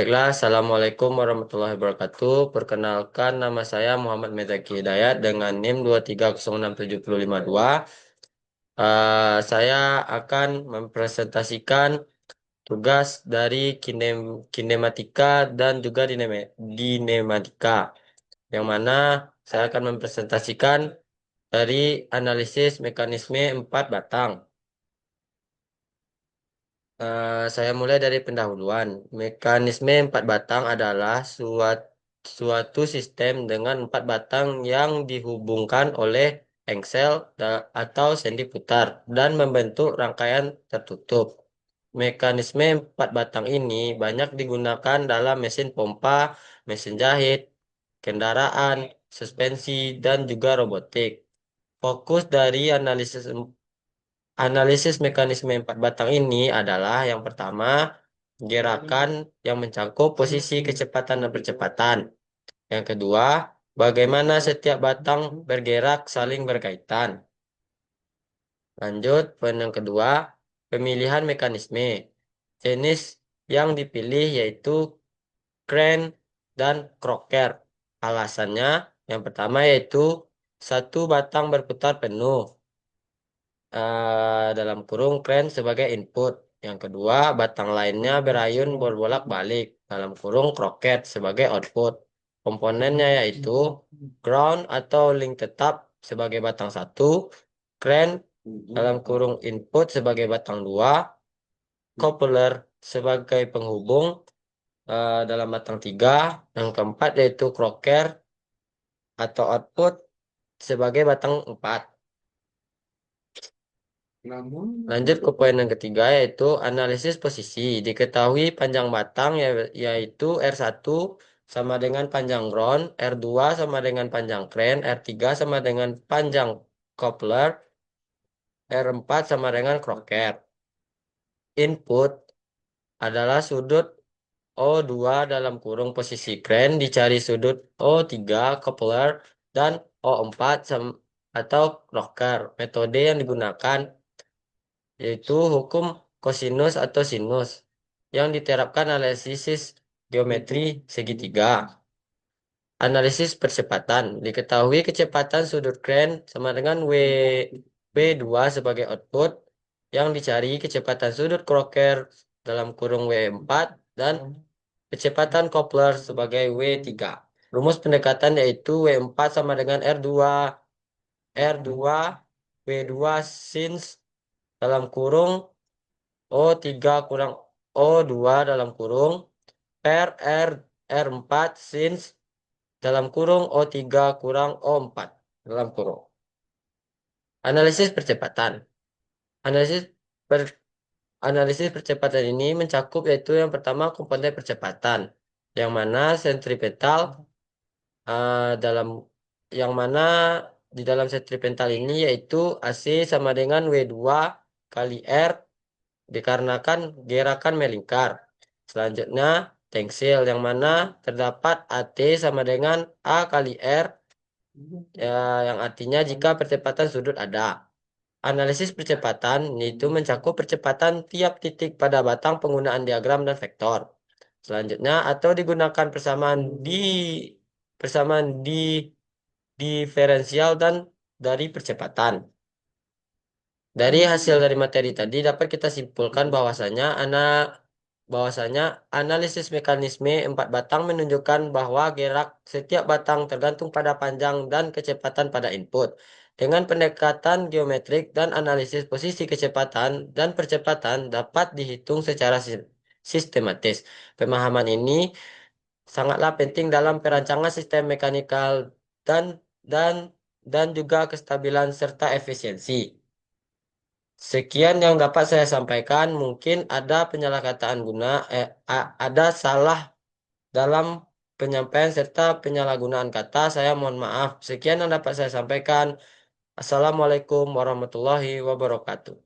Baiklah, Assalamualaikum warahmatullahi wabarakatuh. Perkenalkan, nama saya Muhammad Mezaki Hidayat dengan NIM 2306752. Saya akan mempresentasikan tugas dari kinematika dan juga dinematika, yang mana saya akan mempresentasikan dari analisis mekanisme 4 batang. Saya mulai dari pendahuluan. Mekanisme 4 batang adalah suatu sistem dengan 4 batang yang dihubungkan oleh engsel atau sendi putar dan membentuk rangkaian tertutup. Mekanisme 4 batang ini banyak digunakan dalam mesin pompa, mesin jahit, kendaraan, suspensi, dan juga robotik. Fokus dari analisis mekanisme 4 batang ini adalah yang pertama, gerakan yang mencakup posisi kecepatan dan percepatan. Yang kedua, bagaimana setiap batang bergerak saling berkaitan. Lanjut, poin yang kedua, pemilihan mekanisme. Jenis yang dipilih yaitu crane dan crocker. Alasannya, yang pertama yaitu satu batang berputar penuh. Dalam kurung kren sebagai input. Yang kedua, batang lainnya berayun berbolak-balik dalam kurung kroket sebagai output. Komponennya yaitu ground atau link tetap sebagai batang satu, kren dalam kurung input sebagai batang dua, coupler sebagai penghubung dalam batang tiga, yang keempat yaitu kroker atau output sebagai batang empat. Lanjut ke poin yang ketiga yaitu analisis posisi. Diketahui panjang batang yaitu R1 sama dengan panjang ground, R2 sama dengan panjang crane, R3 sama dengan panjang coupler, R4 sama dengan crocker. Input adalah sudut O2 dalam kurung posisi crane dicari sudut O3 coupler dan O4 atau crocker. Metode yang digunakan yaitu hukum kosinus atau sinus yang diterapkan analisis geometri segitiga. Analisis percepatan. Diketahui kecepatan sudut crane sama dengan W2 sebagai output yang dicari kecepatan sudut crocker dalam kurung W4 dan kecepatan coupler sebagai W3. Rumus pendekatan yaitu W4 sama dengan R2 W2 since dalam kurung O3 kurang O2 dalam kurung per R4 since dalam kurung O3 kurang O4 dalam kurung. Analisis percepatan. Analisis per, analisis percepatan ini mencakup yaitu yang pertama komponen percepatan, yang mana sentripetal dalam yang mana di dalam sentripetal ini yaitu AC sama dengan W2 kali R dikarenakan gerakan melingkar. Selanjutnya, tengsil yang mana terdapat AT sama dengan A kali R, ya, yang artinya jika percepatan sudut ada. Analisis percepatan itu mencakup percepatan tiap titik pada batang penggunaan diagram dan vektor. Selanjutnya, atau digunakan persamaan di diferensial dan dari percepatan. Dari hasil dari materi tadi dapat kita simpulkan bahwasanya analisis mekanisme 4 batang menunjukkan bahwa gerak setiap batang tergantung pada panjang dan kecepatan pada input. Dengan pendekatan geometrik dan analisis posisi kecepatan dan percepatan dapat dihitung secara sistematis. Pemahaman ini sangatlah penting dalam perancangan sistem mekanikal dan dan dan juga kestabilan serta efisiensi. Sekian yang dapat saya sampaikan. Mungkin ada penyalahkataan ada salah dalam penyampaian serta penyalahgunaan kata. Saya mohon maaf. Sekian yang dapat saya sampaikan. Assalamualaikum warahmatullahi wabarakatuh.